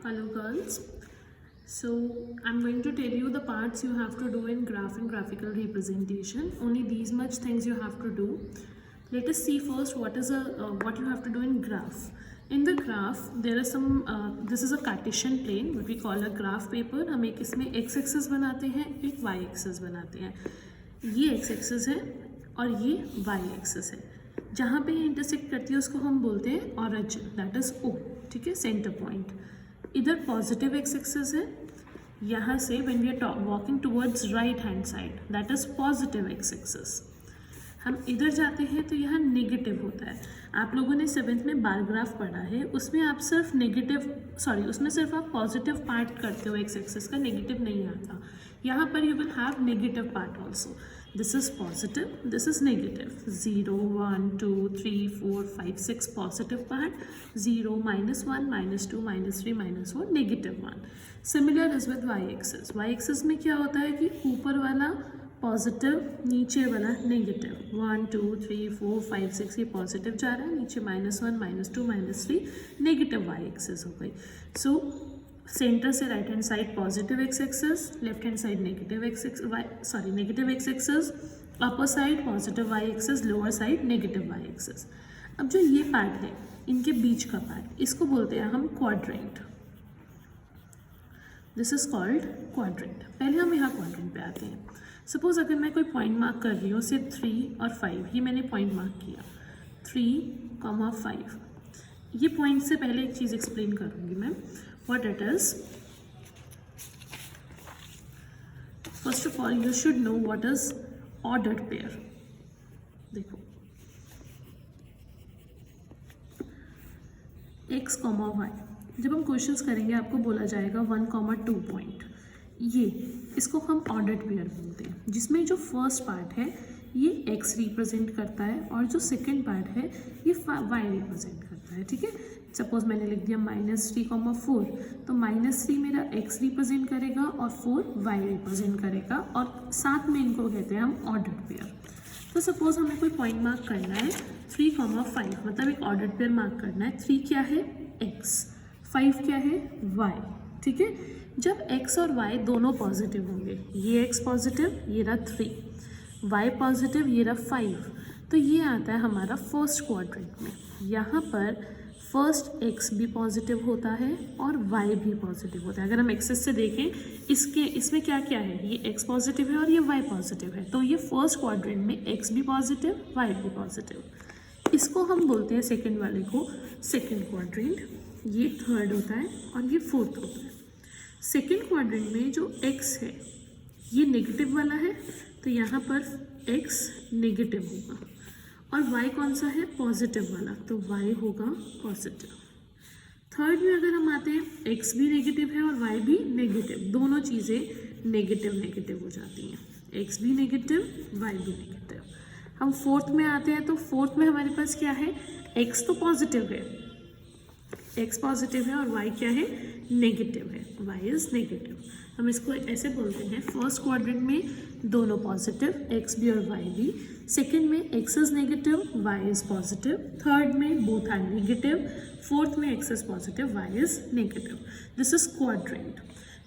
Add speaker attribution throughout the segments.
Speaker 1: Hello girls. So I'm going to tell you the parts you have to do in graph and graphical representation. Only these much things you have to do. Let us see first what you have to do in graph. In the graph there is some this is a Cartesian plane, what we call a graph paper. हम एक इसमें x axis बनाते हैं, एक y axis बनाते हैं. ये x axis है और ये y axis है. जहाँ पे इंटरसेक्ट करती है उसको हम बोलते हैं ऑरिजिन, दैट इज O. ठीक है, सेंटर पॉइंट. इधर पॉजिटिव एक्स एक्सिस है. यहाँ से when we are walking towards right hand side, that is positive X axis. हम इधर जाते हैं तो यहाँ नेगेटिव होता है. आप लोगों ने 7th में बार ग्राफ पढ़ा है, उसमें आप उसमें सिर्फ आप पॉजिटिव पार्ट करते हो एक्स एक्सिस का, नेगेटिव नहीं आता. यहाँ पर you will have negative part also. This is positive, this is negative. 0, 1, 2, 3, 4, 5, 6 positive part, 0, -1, -2, -3, -4 negative 1. Similar is with y-axis. y-axis में क्या होता है कि ऊपर वाला पॉजिटिव, नीचे वाला नेगेटिव. 1, 2, 3, 4, 5, 6 ये पॉजिटिव जा रहा है, नीचे -1, -2, -3 नेगेटिव y-axis हो गई. सो सेंटर से right hand side positive X axis, left hand side negative negative X axis, upper side positive Y axis, lower side negative Y axis. अब जो ये पार्ट है, इनके बीच का पार्ट, इसको बोलते हैं हम quadrant. This is called quadrant. पहले हम यहाँ क्वाड्रेंट पे आते हैं. सपोज अगर मैं कोई पॉइंट मार्क कर रही हूँ, सिर्फ 3 और 5, ये मैंने पॉइंट मार्क किया 3, 5. ये पॉइंट से पहले एक चीज़ एक्सप्लेन करूँगी मैं. What it is? First of all, you should know what is ordered pair. देखो, x, y. जब हम क्वेश्चंस करेंगे आपको बोला जाएगा 1, 2 पॉइंट. ये इसको हम ऑर्डर्ड पेयर बोलते हैं, जिसमें जो फर्स्ट पार्ट है ये x रिप्रेजेंट करता है और जो सेकंड पार्ट है ये y रिप्रेजेंट करता है. ठीक है, सपोज मैंने लिख दिया -3, 4, तो -3 मेरा x रिप्रेजेंट करेगा और 4 y रिप्रेजेंट करेगा, और साथ में इनको कहते हैं हम ऑर्डर्ड पेयर. तो सपोज हमें कोई पॉइंट मार्क करना है 3, 5, मतलब एक ऑर्डर्ड पेयर मार्क करना है. 3 क्या है? x. 5 क्या है? y. ठीक है, जब x और y दोनों पॉजिटिव होंगे, ये x पॉजिटिव, ये रहा 3, y पॉजिटिव, ये रहा 5, तो ये आता है हमारा फर्स्ट क्वाड्रेंट में. यहाँ पर फर्स्ट x भी पॉजिटिव होता है और y भी पॉजिटिव होता है. अगर हम एक्सेस से देखें, इसमें क्या क्या है, ये x पॉजिटिव है और ये y पॉजिटिव है, तो ये फर्स्ट क्वाड्रेंट में x भी पॉजिटिव, y भी पॉजिटिव. इसको हम बोलते हैं सेकंड वाले को सेकंड क्वाड्रेंट. ये थर्ड होता है और ये फोर्थ होता है. सेकंड क्वाड्रेंट में जो x है ये नेगेटिव वाला है, तो यहाँ पर x नेगेटिव होगा, और y कौन सा है? पॉजिटिव वाला, तो y होगा पॉजिटिव. थर्ड में अगर हम आते हैं, x भी नेगेटिव है और y भी नेगेटिव, दोनों चीज़ें नेगेटिव हो जाती हैं. x भी नेगेटिव, y भी नेगेटिव. हम फोर्थ में आते हैं, तो फोर्थ में हमारे पास क्या है? x तो पॉजिटिव है, x पॉजिटिव है, और y क्या है? नेगेटिव है, y इज नेगेटिव. हम इसको ऐसे बोलते हैं, फर्स्ट क्वाड्रेंट में दोनों पॉजिटिव, x भी और y भी. सेकेंड में x is negative, y is positive. Third में बोथ आर नेगेटिव. फोर्थ में x is positive, y is negative. This is quadrant.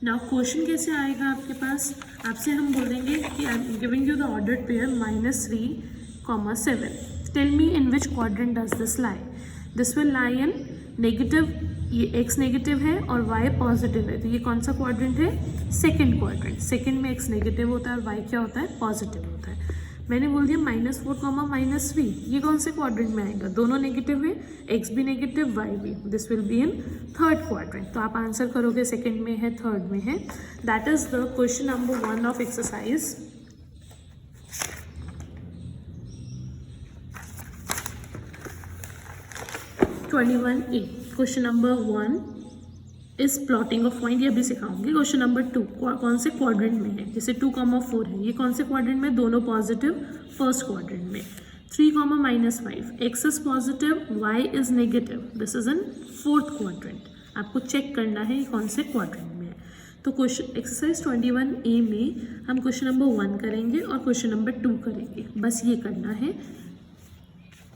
Speaker 1: Now question कैसे आएगा आपके पास? आपसे हम बोलेंगे कि I am giving you the ordered pair -3, 7. Tell me in which quadrant does this lie. This will lie in negative. ये x negative है और y पॉजिटिव है, तो ये कौन सा क्वाड्रेंट है? Second quadrant. सेकंड में x नेगेटिव होता है और y क्या होता है? पॉजिटिव होता है. मैंने बोल दिया -4, -3, ये कौन से क्वाड्रेंट में आएगा? दोनों नेगेटिव है, x भी नेगेटिव, y भी. This will be in third quadrant. तो आप आंसर करोगे सेकंड में है, थर्ड में है. That is the question number 1 of exercise 21A. Question number 1 इस प्लॉटिंग ऑफ पॉइंट, ये अभी सिखाऊंगी. क्वेश्चन नंबर 2 कौन से क्वाड्रेंट में है? जैसे 2, 4 है, ये कौन से क्वाड्रेंट में? दोनों पॉजिटिव, फर्स्ट क्वाड्रेंट में. 3, -5, x is positive, y is negative, this is in fourth quadrant. आपको चेक करना है ये कौन से क्वाड्रेंट में है. तो क्वेश्चन एक्सरसाइज 21A में हम क्वेश्चन नंबर 1 करेंगे और क्वेश्चन नंबर 2 करेंगे, बस ये करना है.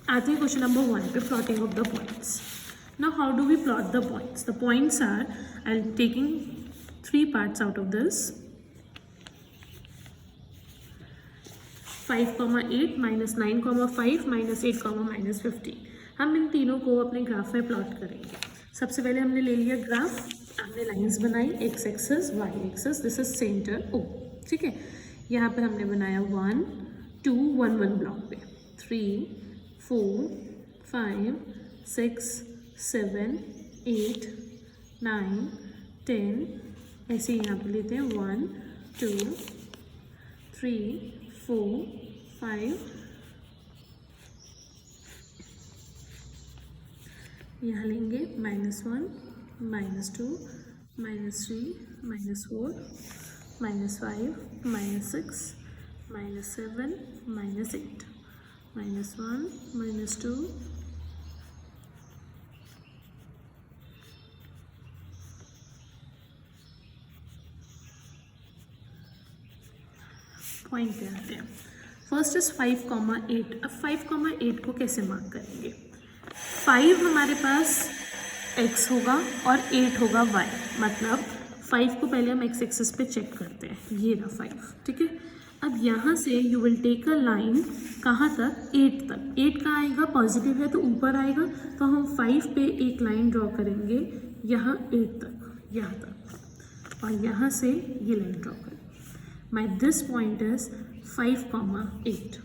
Speaker 1: आते हैं क्वेश्चन नंबर 1 पे, plotting of the points. Now how do we plot the points? The points are, I'm taking 3 parts out of this. 5,8 minus 9,5 minus 8, minus 15. हम इन तीनों को अपने ग्राफ में प्लॉट करेंगे. सबसे पहले हमने ले लिया ग्राफ, हमने लाइंस बनाई, X axis Y axis, this is center O. ठीक है, यहाँ पर हमने बनाया 1 2 1 1 ब्लॉक पे, 3 4 5 6 7 8 9 10, ऐसे यहाँ पे लेते हैं 1 2 3 4 5, यहाँ लेंगे -1 -2 -3 -4 -5 -6 -7 -8, -1 -2 पॉइंट पे आते हैं. First is 5,8. अब 5,8 को कैसे मार्क करेंगे? 5 हमारे पास x होगा और 8 होगा y, मतलब 5 को पहले हम x एक्सिस पे चेक करते हैं, ये रहा 5. ठीक है, अब यहाँ से you will take a line कहाँ तक? 8 तक. 8 कहाँ आएगा? पॉजिटिव है तो ऊपर आएगा, तो हम 5 पे एक लाइन ड्रॉ करेंगे यहाँ 8 तक, यहाँ तक, और यहाँ से ये लाइन ड्रॉ करेंगे. My this point is 5,8.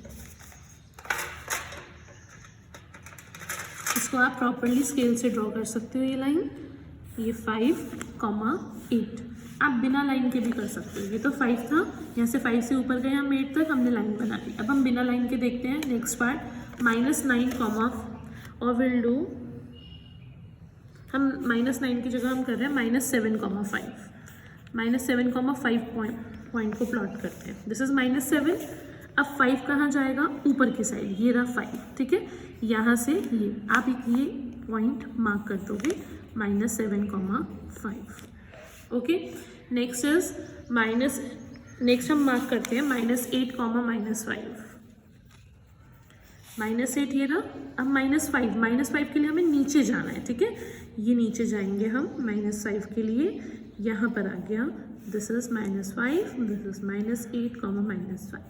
Speaker 1: इसको आप प्रॉपरली स्केल से ड्रॉ कर सकते हो. ये लाइन, ये 5,8. आप बिना लाइन के भी कर सकते हो. ये तो 5 था, यहाँ से 5 से ऊपर गए हम 8 तक, हमने लाइन बना ली. अब हम बिना लाइन के देखते हैं नेक्स्ट पार्ट, -9, और विल डू, हम -9 की जगह हम कर रहे हैं -7,5. -7,5 पॉइंट को प्लॉट करते हैं. This is -7. अब 5 कहाँ जाएगा? ऊपर की साइड, ये रहा 5. ठीक है, यहाँ से ये आप ये पॉइंट मार्क कर दोगे -7,5. ओके, नेक्स्ट इज नेक्स्ट हम मार्क करते हैं -8, -5. -8 ये रहा. अब -5 के लिए हमें नीचे जाना है. ठीक है, ये नीचे जाएंगे हम -5 के लिए. यहाँ पर आ गया, दिस इज -5, दिस इज -8, -5.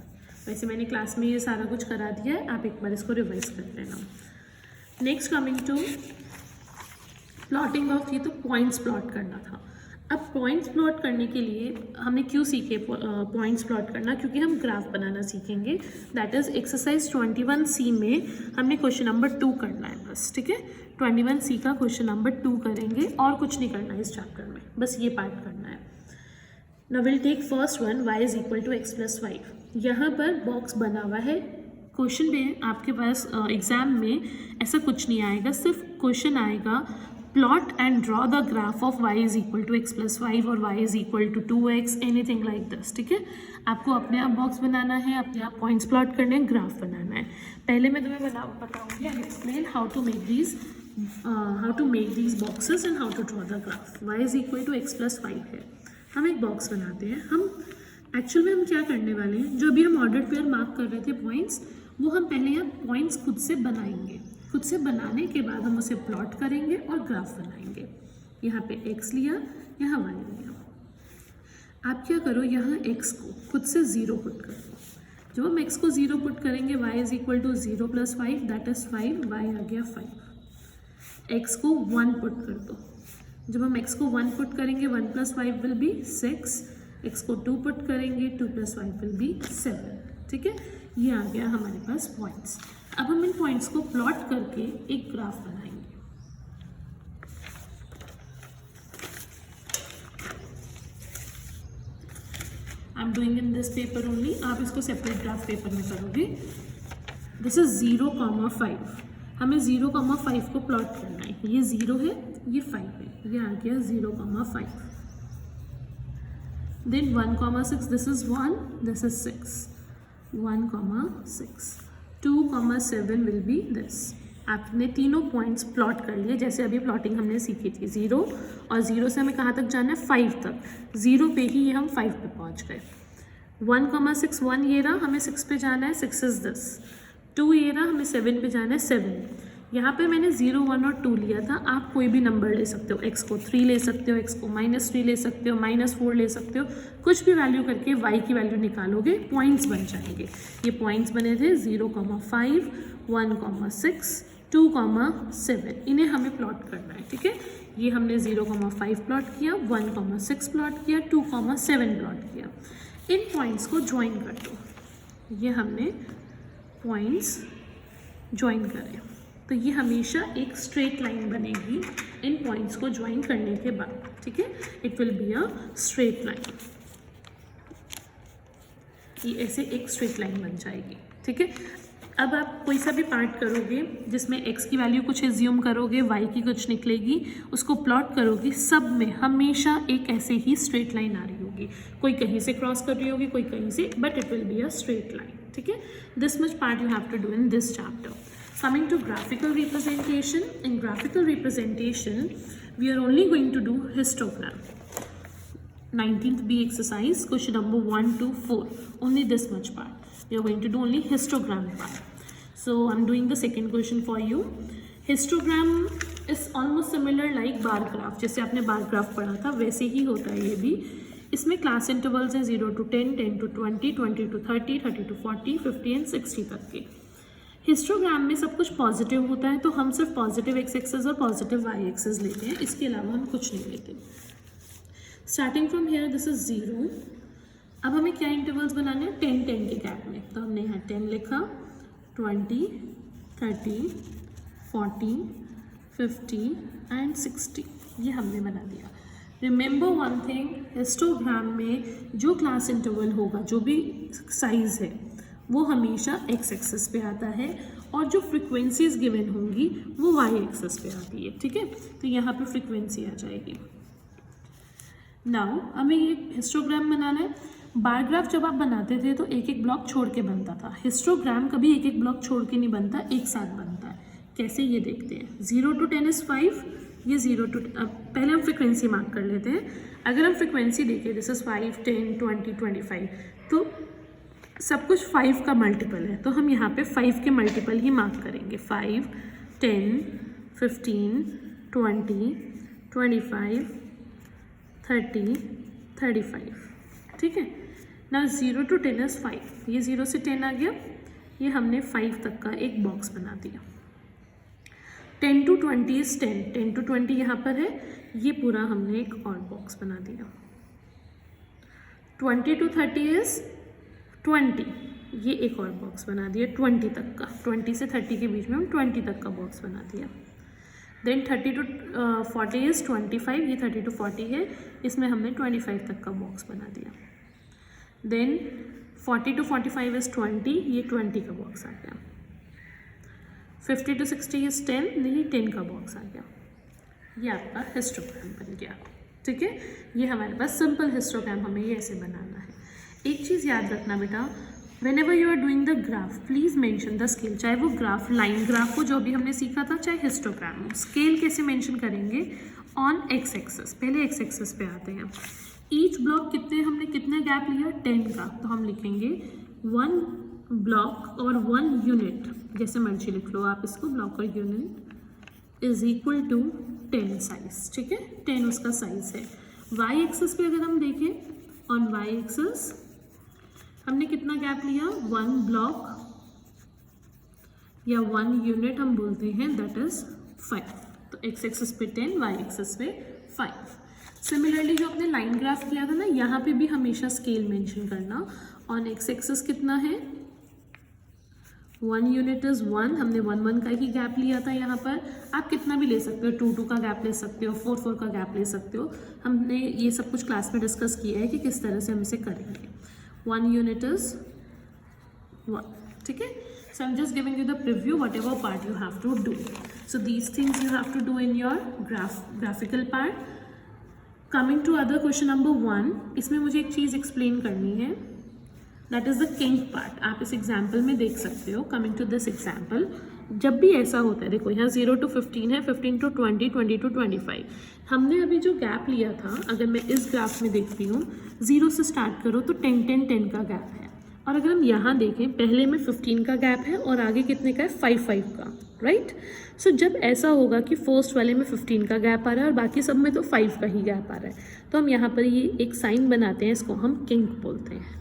Speaker 1: वैसे मैंने क्लास में ये सारा कुछ करा दिया है, आप एक बार इसको रिवाइज कर लेना. Next coming to plotting of, ये तो पॉइंट्स प्लॉट करना था. अब पॉइंट्स प्लॉट करने के लिए हमने क्यों सीखे पॉइंट्स प्लॉट करना? क्योंकि हम ग्राफ बनाना सीखेंगे. दैट इज एक्सरसाइज 21C में हमने क्वेश्चन नंबर 2 करना है बस. ठीक है, 21C का क्वेश्चन नंबर 2 करेंगे, और कुछ नहीं करना है इस चैप्टर में, बस ये पार्ट करना है. Now will take first one, y is equal to x + 5. यहाँ पर बॉक्स बना हुआ है. क्वेश्चन में आपके पास एग्जाम में ऐसा कुछ नहीं आएगा, सिर्फ क्वेश्चन आएगा plot and draw the graph of y is equal to x + 5 और y is equal to 2x, anything like this. ठीक है, आपको अपने आप बॉक्स बनाना है, अपने आप पॉइंट्स प्लॉट करने हैं, ग्राफ बनाना है. पहले मैं तुम्हें बताऊँगी, I explain how to make these boxes and how to draw the graph. y is equal to x + 5 है. हम एक बॉक्स बनाते हैं. हम एक्चुअल में हम क्या करने वाले हैं, जो भी हम ऑर्डर पेयर मार्क कर रहे थे पॉइंट्स, वो हम पहले यहाँ पॉइंट्स खुद से बनाएंगे. खुद से बनाने के बाद हम उसे प्लॉट करेंगे और ग्राफ बनाएंगे. यहाँ पे x लिया, यहाँ y लिया. आप क्या करो, यहाँ x को खुद से 0 पुट कर दो. जब हम x को 0 पुट करेंगे, y is equal to 0 + 5, that is 5, y आ गया 5. x को 1 पुट कर दो. जब हम x को 1 पुट करेंगे, 1 + 5 विल बी 6. x को 2 पुट करेंगे, 2 + 5 विल बी 7. ठीक है, ये आ गया हमारे पास पॉइंट्स. अब हम इन पॉइंट्स को प्लॉट करके एक ग्राफ बनाएंगे. I am doing in this paper only, आप इसको सेपरेट ग्राफ पेपर में करोगे. This is 0,5. हमें 0,5 को प्लॉट करना है. ये 0 है, ये 5 है, ये आ गया 0,5. Then 1,6, this is 1, this is 6, 1,6. 2,7 will be this. आपने तीनों पॉइंट्स प्लॉट कर लिए, जैसे अभी प्लॉटिंग हमने सीखी थी. 0 और 0 से हमें कहाँ तक जाना है? 5 तक. 0 पे ही ये हम 5 पे पहुँच गए. 1,6, 1 ये रहा, हमें 6 पे जाना है, 6 इज दिस. 2 ये रहा, हमें 7 पे जाना है, 7. यहाँ पे मैंने 0, 1 और 2 लिया था, आप कोई भी नंबर ले सकते हो, x को 3 ले सकते हो, x को -3 ले सकते हो, -4 ले सकते हो, कुछ भी वैल्यू करके y की वैल्यू निकालोगे, पॉइंट्स बन जाएंगे। ये पॉइंट्स बने थे 0,5, 1,6, 2,7, इन्हें हमें प्लॉट करना है, ठीक है। ये हमने 0,5 प्लॉट किया, 1,6 प्लॉट किया, 2,7 प्लॉट किया। इन पॉइंट्स को ज्वाइन कर दो, ये हमने पॉइंट्स ज्वाइन करें तो ये हमेशा एक स्ट्रेट लाइन बनेगी इन पॉइंट्स को ज्वाइन करने के बाद, ठीक है। It will be a straight line, ये ऐसे एक स्ट्रेट लाइन बन जाएगी, ठीक है। अब आप कोई सा भी पार्ट करोगे जिसमें x की वैल्यू कुछ एज्यूम करोगे, y की कुछ निकलेगी, उसको प्लॉट करोगे, सब में हमेशा एक ऐसे ही स्ट्रेट लाइन आ रही होगी, कोई कहीं से क्रॉस कर रही होगी, कोई कहीं से, but it will be a straight line, ठीक है। This much part you have to do in this chapter. Coming to graphical representation, in graphical representation, we are only going to do histogram. 19th B exercise, question number 1 to 4, only this much part. We are going to do only histogram part. So I'm doing the second question for you. Histogram is almost similar like bar graph. जैसे आपने bar graph पढ़ा था वैसे ही होता है ये भी. इसमें क्लास इंटरवल्स हैं 0 to 10, 10 to 20, 20 to 30, 30 to 40, 50 and 60 तक के. हिस्टोग्राम में सब कुछ पॉजिटिव होता है तो हम सिर्फ पॉजिटिव एक्स एक्सेस और पॉजिटिव वाई एक्सेस लेते हैं, इसके अलावा हम कुछ नहीं लेते. Starting from here this is 0. अब हमें क्या इंटरवल्स बनाने हैं, 10 10 के गैप में, तो हमने यहाँ 10 लिखा, 20, 30, 40, 50 एंड 60 ये हमने बना दिया. रिमेंबर वन थिंग, हिस्टोग्राम में जो क्लास इंटरवल होगा, जो भी साइज है, वो हमेशा एक्स एक्सेस पे आता है और जो फ्रीक्वेंसीज गिवन होंगी वो वाई एक्सेस पे आती है, ठीक है. तो यहाँ पे फ्रीक्वेंसी आ जाएगी. नाउ हमें ये हिस्टोग्राम बनाना है. बार ग्राफ जब आप बनाते थे तो एक एक ब्लॉक छोड़ के बनता था. हिस्टोग्राम कभी एक एक ब्लॉक छोड़ के नहीं बनता, एक साथ बनता है. कैसे ये देखते हैं. 0 to 10 इज़ 5, ये 0 to पहले हम फ्रिक्वेंसी मार्क कर लेते हैं. अगर हम फ्रिक्वेंसी देखें दिस इज़ 5, 10, 20, 25, तो सब कुछ 5 का मल्टीपल है, तो हम यहाँ पे 5 के मल्टीपल ही मार्क करेंगे. 5, 10, 15, 20, 25, 30, 35, ठीक है. ना 0 to 10 इज़ 5, ये 0 से 10 आ गया, ये हमने 5 तक का एक बॉक्स बना दिया. 10 to 20 इज़ 10, 10 to 20 यहाँ पर है, ये पूरा हमने एक और बॉक्स बना दिया. 20 to 30 इज़ 20, ये एक और बॉक्स बना दिया 20 तक का. 20 से 30 के बीच में हम 20 तक का बॉक्स बना दिया. देन 30 to 40 इज़ 25, ये 30 to 40 है, इसमें हमने 25 तक का बॉक्स बना दिया. देन 40 to 45 इज़ 20, ये 20 का बॉक्स आ गया. 50 to 60 इज़ 10, ये 10 का बॉक्स आ गया. ये आपका हिस्टोग्राम बन गया, ठीक है. ये हमारे पास सिंपल हिस्टोग्राम, हमें ये ऐसे बनाना है. एक चीज़ याद रखना बेटा, whenever you are doing the graph please mention the scale. चाहे वो ग्राफ लाइन ग्राफ हो जो अभी हमने सीखा था, चाहे हिस्टोग्राम हो, स्केल कैसे मेंशन करेंगे, ऑन एक्स एक्सेस. पहले एक्स एक्सेस पे आते हैं. ईच ब्लॉक हमने कितना गैप लिया, 10 का, तो हम लिखेंगे 1 ब्लॉक और 1 यूनिट, जैसे मर्जी लिख लो आप इसको, ब्लॉक और unit is equal to 10 size, ठीक है. 10 उसका साइज है. वाई एक्सेस पे अगर हम देखें, ऑन वाई एक्सेस हमने कितना गैप लिया, 1 ब्लॉक या 1 यूनिट हम बोलते हैं, दैट इज 5. तो एक्स एक्सेस पे 10, वाई एक्सेस पे 5. सिमिलरली जो आपने लाइन ग्राफ किया था ना, यहाँ पे भी हमेशा स्केल मेंशन करना. ऑन एक्स एक्सेस कितना है, 1 यूनिट इज़ 1, हमने 1 1 का ही गैप लिया था. यहाँ पर आप कितना भी ले सकते हो, 2 2 का गैप ले सकते हो, 4 4 का गैप ले सकते हो. हमने ये सब कुछ क्लास में डिस्कस किया है कि किस तरह से हम इसे करेंगे. 1 यूनिट इज़ 1, ठीक है. So I'm just giving you the preview, whatever part you have to do. So these things you have to do in your graphical part. Coming to other question number 1, इसमें मुझे एक चीज़ explain करनी है, that is the kink part. आप इस example में देख सकते हो. कमिंग टू दिस एग्जाम्पल, जब भी ऐसा होता है, देखो यहाँ 0 to 15 है, 15 to 20, 20 to 25. हमने अभी जो गैप लिया था, अगर मैं इस ग्राफ में देखती हूँ, 0 से स्टार्ट करो तो 10 10 10 का गैप है. और अगर हम यहाँ देखें, पहले में 15 का गैप है और आगे कितने का है, 5 का, राइट। सो जब ऐसा होगा कि फर्स्ट वाले में 15 का गैप आ रहा है और बाकी सब में तो 5 का ही गैप आ रहा है, तो हम यहाँ पर ये एक साइन बनाते हैं, इसको हम किंक बोलते हैं।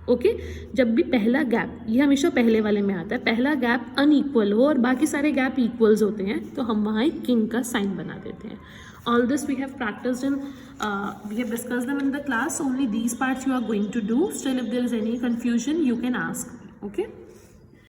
Speaker 1: ओके जब भी पहला गैप, ये हमेशा पहले वाले में आता है, पहला गैप अनइक्वल हो और बाकी सारे गैप इक्वल्स होते हैं, तो हम वहाँ एक किंक का साइन बना देते हैं। All this we have practiced in, we have discussed them in the class. Only these parts you are going to do. Still, if there is any confusion, you can ask me. Okay.